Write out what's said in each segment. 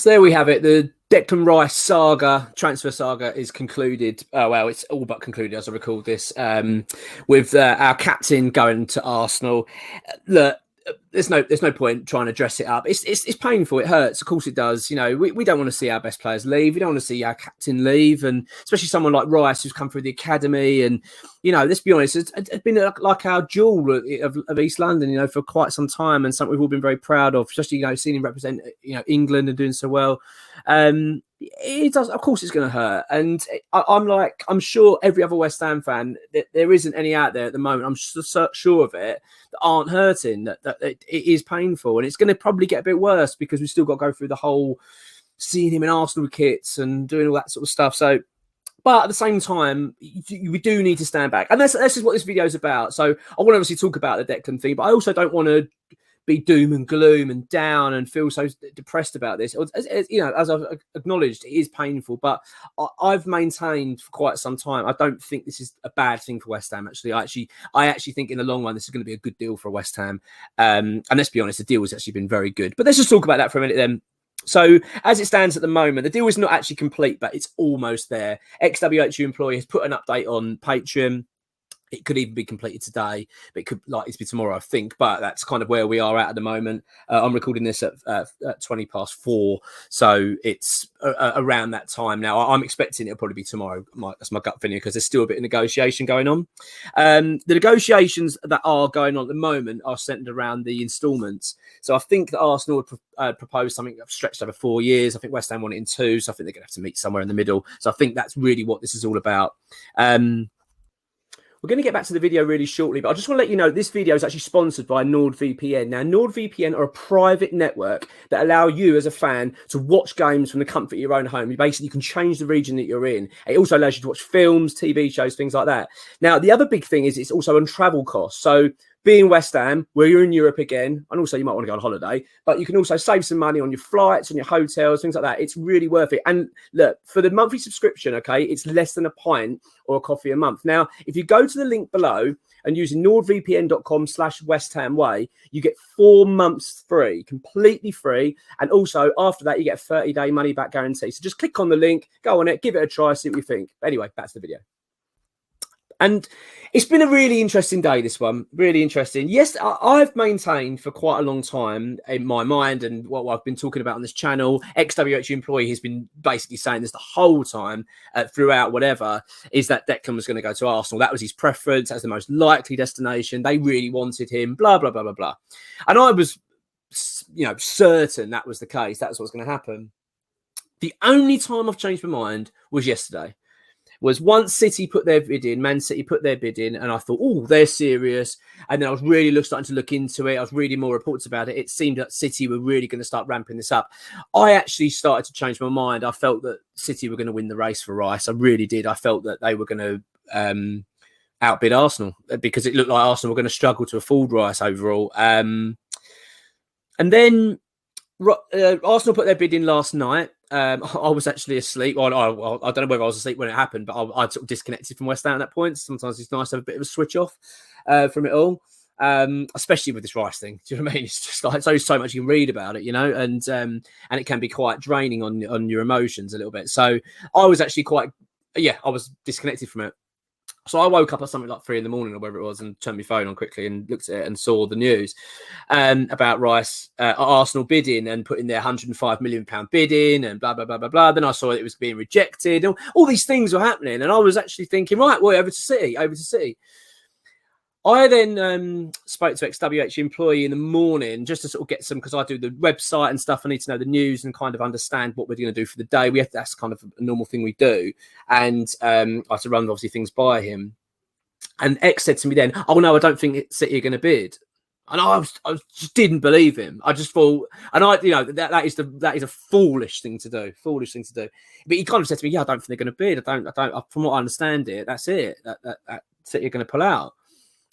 So there we have it. The Declan Rice saga, transfer saga, is concluded. Oh, well, it's all but concluded as I record this. With our captain going to Arsenal. Look, there's no point trying to dress it up. It's painful. It hurts. Of course it does. You know, we don't want to see our best players leave. We don't want to see our captain leave, and especially someone like Rice who's come through the academy. And you know, let's be honest, it's been like our jewel of East London. You know, for quite some time, and something we've all been very proud of. Especially seeing him represent England and doing so well. It does, of course, it's going to hurt, and I'm sure every other West Ham fan, there isn't any out there at the moment. I'm sure of it that aren't hurting. That it is painful, and it's going to probably get a bit worse because we've still got to go through the whole seeing him in Arsenal kits and doing all that sort of stuff. So, but at the same time, we do need to stand back, and this is what this video is about. So, I want to obviously talk about the Declan thing, but I also don't want to be doom and gloom and down and feel so depressed about this. As I've acknowledged, it is painful, but I've maintained for quite some time, I don't think this is a bad thing for West Ham. Actually, I actually think in the long run, this is going to be a good deal for West Ham. And let's be honest, the deal has actually been very good. But let's just talk about that for a minute then. So as it stands at the moment, the deal is not actually complete, but it's almost there. XWHU employee has put an update on Patreon. It could even be completed today, but it could likely to be tomorrow, I think. But that's kind of where we are at the moment. I'm recording this at 4:20, so it's around that time now. I'm expecting it'll probably be tomorrow. That's my gut feeling because there's still a bit of negotiation going on. The negotiations that are going on at the moment are centered around the instalments. So I think that Arsenal would propose something stretched over 4 years. I think West Ham want it in 2, so I think they're going to have to meet somewhere in the middle. So I think that's really what this is all about. We're going to get back to the video really shortly, but I just want to let you know this video is actually sponsored by NordVPN. Now, NordVPN are a private network that allow you as a fan to watch games from the comfort of your own home. You can change the region that you're in. It also allows you to watch films, TV shows, things like that. Now, the other big thing is it's also on travel costs. So being West Ham, where you're in Europe again, and also you might want to go on holiday, but you can also save some money on your flights, on your hotels, things like that. It's really worth it. And look, for the monthly subscription, okay, it's less than a pint or a coffee a month. Now, if you go to the link below and using nordvpn.com/West Ham Way, you get 4 months free, completely free. And also after that, you get a 30-day money back guarantee. So just click on the link, go on it, give it a try, see what you think. Anyway, back to the video. And it's been a really interesting day, this one. Really interesting. Yes, I've maintained for quite a long time in my mind and what I've been talking about on this channel, XWHU employee has been basically saying this the whole time throughout whatever, is that Declan was going to go to Arsenal. That was his preference. That's the most likely destination. They really wanted him, blah, blah, blah, blah, blah. And I was, certain that was the case. That's what's going to happen. The only time I've changed my mind was yesterday. Was once City put their bid in, Man City put their bid in, and I thought, oh, they're serious. And then I was really starting to look into it. I was reading more reports about it. It seemed that City were really going to start ramping this up. I actually started to change my mind. I felt that City were going to win the race for Rice. I really did. I felt that they were going to outbid Arsenal because it looked like Arsenal were going to struggle to afford Rice overall. And then Arsenal put their bid in last night. I was actually asleep. Well, I don't know whether I was asleep when it happened, but I sort of disconnected from West Ham at that point. Sometimes it's nice to have a bit of a switch off from it all, especially with this Rice thing. Do you know what I mean? It's just like so much you can read about it, and it can be quite draining on your emotions a little bit. So I was actually I was disconnected from it. So I woke up at something like 3 a.m. or whatever it was and turned my phone on quickly and looked at it and saw the news about Rice, Arsenal bidding and putting their £105 million bid in and blah, blah, blah, blah, blah. Then I saw it was being rejected. All these things were happening. And I was actually thinking, right, well, over to City. I then spoke to XWH employee in the morning just to sort of get some, because I do the website and stuff. I need to know the news and kind of understand what we're going to do for the day. That's kind of a normal thing we do. And I had to run obviously things by him. And X said to me then, "Oh no, I don't think City are going to bid." And I just didn't believe him. I just thought, and that is a foolish thing to do. But he kind of said to me, "Yeah, I don't think they're going to bid. I don't. From what I understand it, that's it. That City are going to pull out."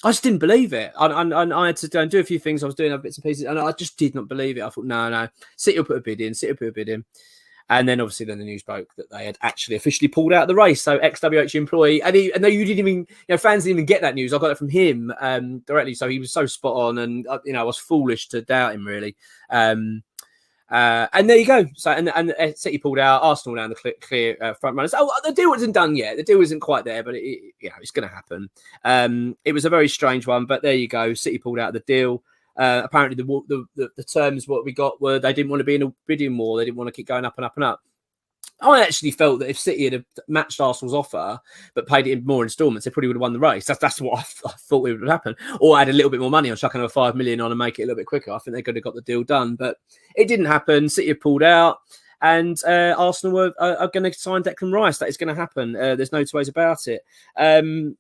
I just didn't believe it. And I had to go and do a few things. I was doing other bits and pieces, and I just did not believe it. I thought, no, City will put a bid in. And then obviously the news broke that they had actually officially pulled out of the race. So XWH employee, and you didn't even, fans didn't even get that news. I got it from him directly. So he was so spot on, and I was foolish to doubt him really. And And there you go. So and City pulled out. Arsenal now the clear front runners. Oh, the deal wasn't done yet. The deal isn't quite there, but it's going to happen. It was a very strange one, but there you go. City pulled out of the deal. Apparently, the terms what we got were they didn't want to be in a bidding war. They didn't want to keep going up and up and up. I actually felt that if City had matched Arsenal's offer but paid it in more instalments, they probably would have won the race. That's what I thought would happen. Or add a little bit more money on, chuck another 5 million on and make it a little bit quicker. I think they could have got the deal done, but it didn't happen. City have pulled out, and Arsenal are going to sign Declan Rice. That is going to happen. There's no two ways about it. And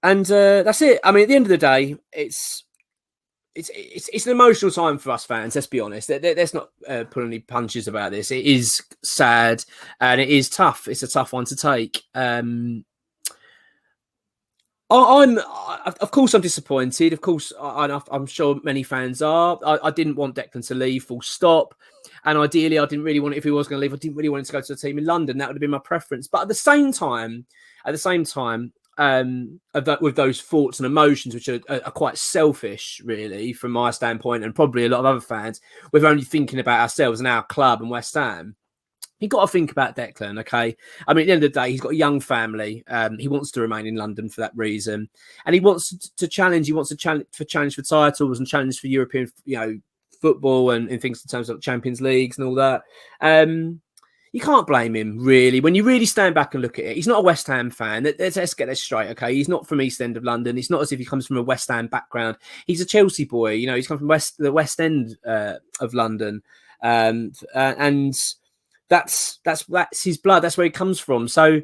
that's it. I mean, at the end of the day, it's an emotional time for us fans. Let's be honest. Let's not pull any punches about this. It is sad and it is tough. It's a tough one to take. Of course, I'm disappointed. Of course, I'm sure many fans are. I didn't want Declan to leave. Full stop. And ideally, I didn't really want it, if he was going to leave, I didn't really want him to go to the team in London. That would have been my preference. But at the same time. With those thoughts and emotions, which are quite selfish, really, from my standpoint, and probably a lot of other fans, we're only thinking about ourselves and our club and West Ham. You've got to think about Declan, okay? I mean, at the end of the day, he's got a young family. He wants to remain in London for that reason, and he wants to challenge. He wants to challenge for titles and challenge for European, football and things in terms of Champions Leagues and all that. You can't blame him, really. When you really stand back and look at it, he's not a West Ham fan. Let's get this straight, okay? He's not from East End of London. It's not as if he comes from a West Ham background. He's a Chelsea boy. He's come from the West End of London. And that's his blood. That's where he comes from. So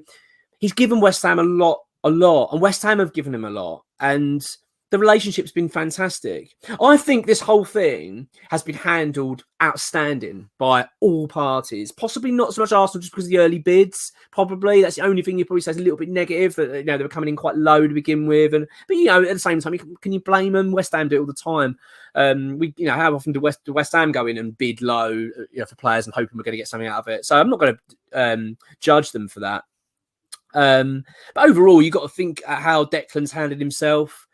he's given West Ham a lot. And West Ham have given him a lot. And the relationship's been fantastic. I think this whole thing has been handled outstanding by all parties. Possibly not so much Arsenal just because of the early bids. Probably that's the only thing you probably say is a little bit negative. That they were coming in quite low to begin with, but at the same time, can you blame them? West Ham do it all the time. How often do West Ham go in and bid low, for players and hoping we're going to get something out of it? So I'm not going to judge them for that. But overall, you've got to think at how Declan's handled himself.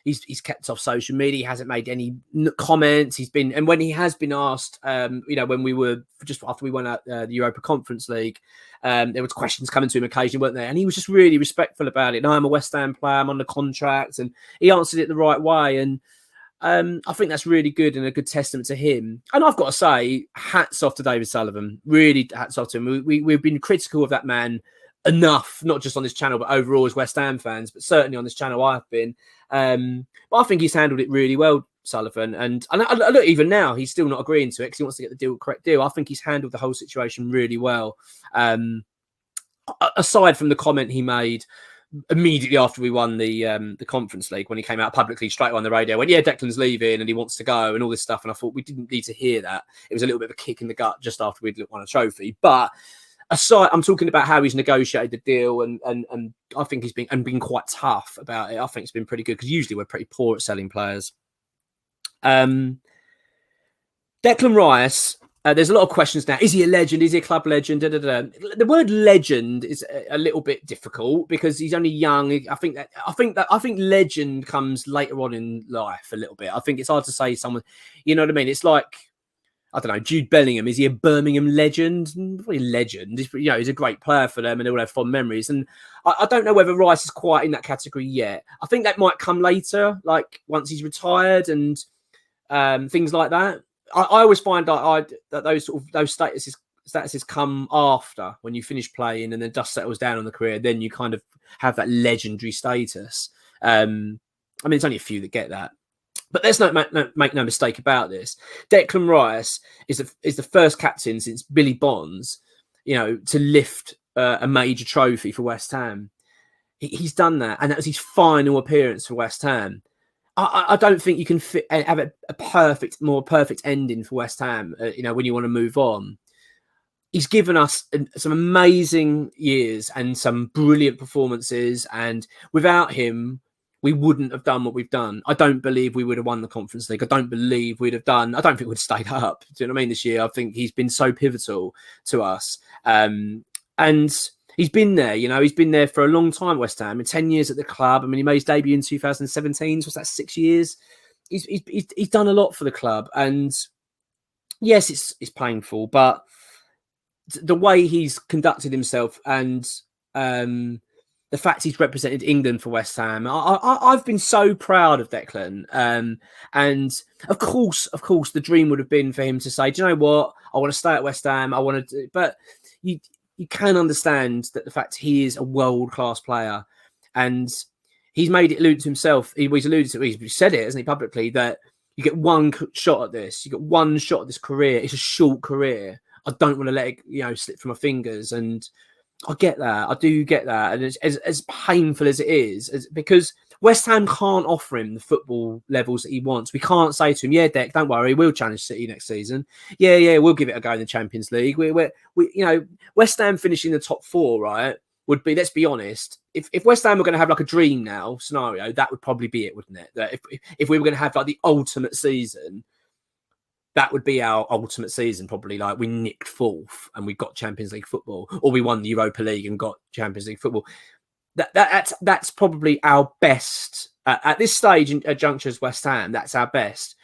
He's kept off social media. He hasn't made any comments. And when he has been asked, when we were just after we won out the Europa Conference League, there was questions coming to him occasionally, weren't there? And he was just really respectful about it. No, I'm a West Ham player. I'm on the contract, and he answered it the right way. And I think that's really good and a good testament to him. And I've got to say, hats off to David Sullivan. Really, hats off to him. We've been critical of that man enough, not just on this channel, but overall as West Ham fans, but certainly on this channel I've been. But I think he's handled it really well, Sullivan. And look, even now, he's still not agreeing to it because he wants to get the correct deal. I think he's handled the whole situation really well. Aside from the comment he made immediately after we won the Conference League, when he came out publicly straight on the radio, went, yeah, Declan's leaving and he wants to go and all this stuff. And I thought we didn't need to hear that. It was a little bit of a kick in the gut just after we'd won a trophy. But aside, I'm talking about how he's negotiated the deal, and I think he's been quite tough about it. I think it's been pretty good because usually we're pretty poor at selling players. Declan Rice, there's a lot of questions now. Is he a legend? Is he a club legend? The word legend is a little bit difficult because he's only young. I think legend comes later on in life a little bit. I think it's hard to say someone. You know what I mean? It's like, I don't know, Jude Bellingham. Is he a Birmingham legend? Probably legend. He's a great player for them and they all have fond memories. And I don't know whether Rice is quite in that category yet. I think that might come later, like once he's retired and things like that. I always find that those statuses come after when you finish playing and then dust settles down on the career. Then you kind of have that legendary status. It's only a few that get that. But let's make no mistake about this. Declan Rice is the first captain since Billy Bonds, to lift a major trophy for West Ham. He's done that, and that was his final appearance for West Ham. I don't think you can have a more perfect ending for West Ham. When you want to move on, he's given us some amazing years and some brilliant performances, and without him, we wouldn't have done what we've done. I don't believe we would have won the Conference League. I don't think we'd have stayed up. Do you know what I mean? This year, I think he's been so pivotal to us. And he's been there, he's been there for a long time, West Ham, in 10 years at the club. I mean, he made his debut in 2017. So what's that, 6 years? He's done a lot for the club. And yes, it's painful, but the way he's conducted himself and the fact he's represented England for West Ham, I've been so proud of Declan. And of course, the dream would have been for him to say, "Do you know what? I want to stay at West Ham. I want to." But you can understand that the fact he is a world-class player, and he's made it allude to himself. He's alluded to. He's said it, hasn't he, publicly, that you get one shot at this. You get one shot at this career. It's a short career. I don't want to let it, slip from my fingers. And I get that. I do get that. And as painful as it is, because West Ham can't offer him the football levels that he wants. We can't say to him, "Yeah, Dec, don't worry, we'll challenge City next season. Yeah, we'll give it a go in the Champions League." We West Ham finishing the top 4, right, would be, let's be honest, if West Ham were going to have like a dream now scenario, that would probably be it, wouldn't it? That if we were going to have like the ultimate season, that would be our ultimate season, probably. Like, we nicked 4th and we got Champions League football, or we won the Europa League and got Champions League football. That's probably our best at this stage at juncture as West Ham. That's our best,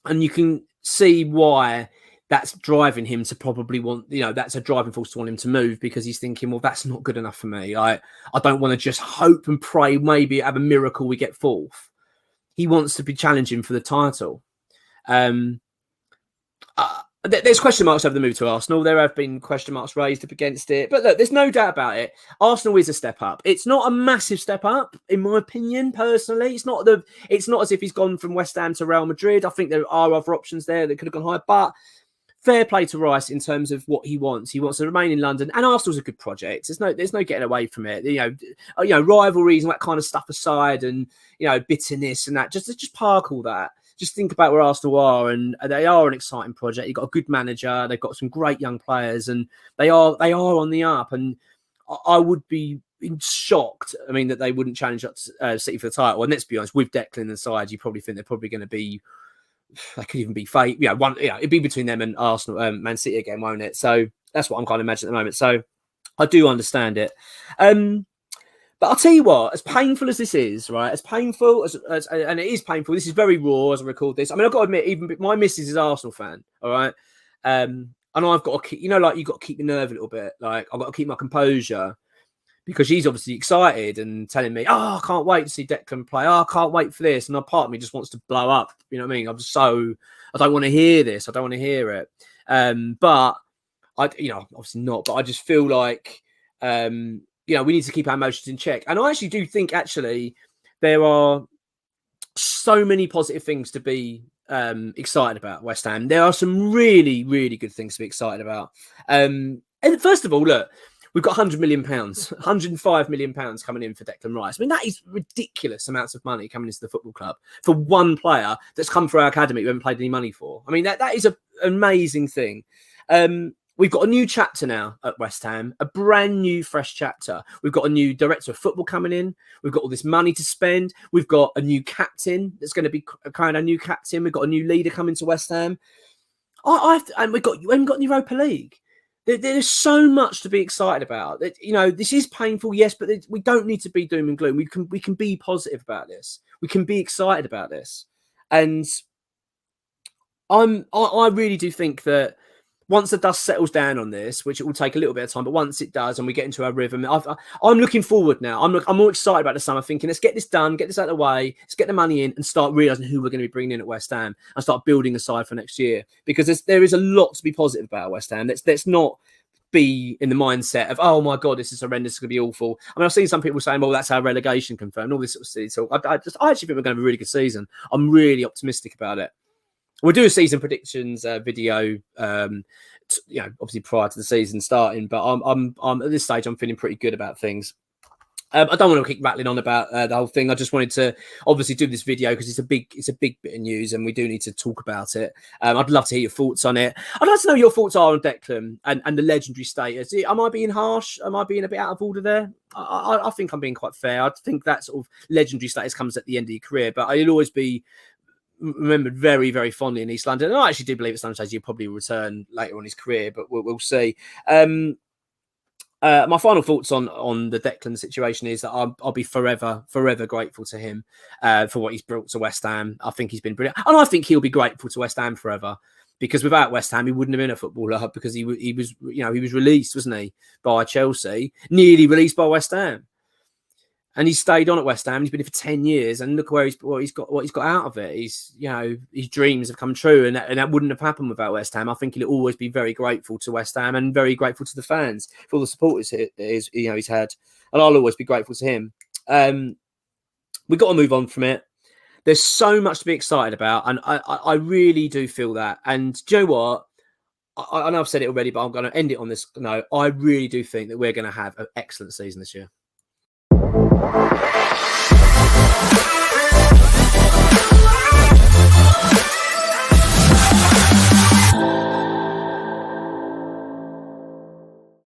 and you can see why that's driving him to probably want. That's a driving force to want him to move, because he's thinking, well, that's not good enough for me. I don't want to just hope and pray maybe have a miracle we get 4th. He wants to be challenging for the title. There's question marks over the move to Arsenal. There have been question marks raised up against it. But look, there's no doubt about it. Arsenal is a step up. It's not a massive step up, in my opinion, personally. It's not as if he's gone from West Ham to Real Madrid. I think there are other options there that could have gone higher. But fair play to Rice in terms of what he wants. He wants to remain in London. And Arsenal's a good project. There's no getting away from it. Rivalries and that kind of stuff aside, and bitterness and that. Just park all that. Just think about where Arsenal are, and they are an exciting project. You've got a good manager. They've got some great young players, and they are on the up. And I would be shocked, that they wouldn't challenge City for the title. And let's be honest, with Declan inside, you probably think they're probably going to be. They could even be fate. It'd be between them and Arsenal, Man City again, won't it? So that's what I'm kind of imagining at the moment. So I do understand it. But I'll tell you what, as painful as this is, right? As painful as and it is painful. This is very raw as I record this. I've got to admit, even my missus is an Arsenal fan, all right? And I've got to keep, you've got to keep the nerve a little bit. Like, I've got to keep my composure, because she's obviously excited and telling me, "Oh, I can't wait to see Declan play. Oh, I can't wait for this." And a part of me just wants to blow up. You know what I mean? I don't want to hear this. I don't want to hear it. But obviously not. But I just feel like, we need to keep our emotions in check. And I actually do think, there are so many positive things to be excited about West Ham. There are some really, really good things to be excited about. And first of all, look, we've got £100 million, £105 million coming in for Declan Rice. That is ridiculous amounts of money coming into the football club for one player that's come through our academy we haven't paid any money for. That is an amazing thing. We've got a new chapter now at West Ham, a brand new, fresh chapter. We've got a new director of football coming in. We've got all this money to spend. We've got a new captain that's going to be kind of a new captain. We've got a new leader coming to West Ham. And we haven't got the Europa League. There's so much to be excited about. This is painful, yes, but we don't need to be doom and gloom. We can be positive about this. We can be excited about this. And I really do think that once the dust settles down on this, which it will take a little bit of time, but once it does and we get into our rhythm, I'm looking forward now. I'm more excited about the summer, thinking, let's get this done, get this out of the way, let's get the money in and start realising who we're going to be bringing in at West Ham and start building a side for next year. Because there is a lot to be positive about West Ham. Let's not be in the mindset of, oh my God, this is horrendous, it's going to be awful. I've seen some people saying, well, that's our relegation confirmed, all this sort of silly talk. I actually think we're going to have a really good season. I'm really optimistic about it. We'll do a season predictions video, obviously prior to the season starting. But I'm at this stage, I'm feeling pretty good about things. I don't want to keep rattling on about the whole thing. I just wanted to obviously do this video because it's a big bit of news, and we do need to talk about it. I'd love to hear your thoughts on it. I'd like to know what your thoughts are on Declan and the legendary status. Am I being harsh? Am I being a bit out of order there? I think I'm being quite fair. I think that sort of legendary status comes at the end of your career, but you'll always be remembered very, very fondly in East London. And I actually do believe at some stage he'll probably return later on in his career, but we'll see. My final thoughts on the Declan situation is that I'll be forever grateful to him for what he's brought to West Ham. I think he's been brilliant, and I think he'll be grateful to West Ham forever. because without West Ham, he wouldn't have been a footballer because he was, you know, he was released, wasn't he, by Chelsea, nearly released by West Ham. And he stayed on at West Ham. He's been here for 10 years, and look where what he's got out of it. He's, you know, his dreams have come true, and that wouldn't have happened without West Ham. I think he'll always be very grateful to West Ham and very grateful to the fans for all the support he's had, and I'll always be grateful to him. We've got to move on from it. There's so much to be excited about, and I really do feel that. And do you know what? I know I've said it already, but I'm going to end it on this note. I really do think that we're going to have an excellent season this year.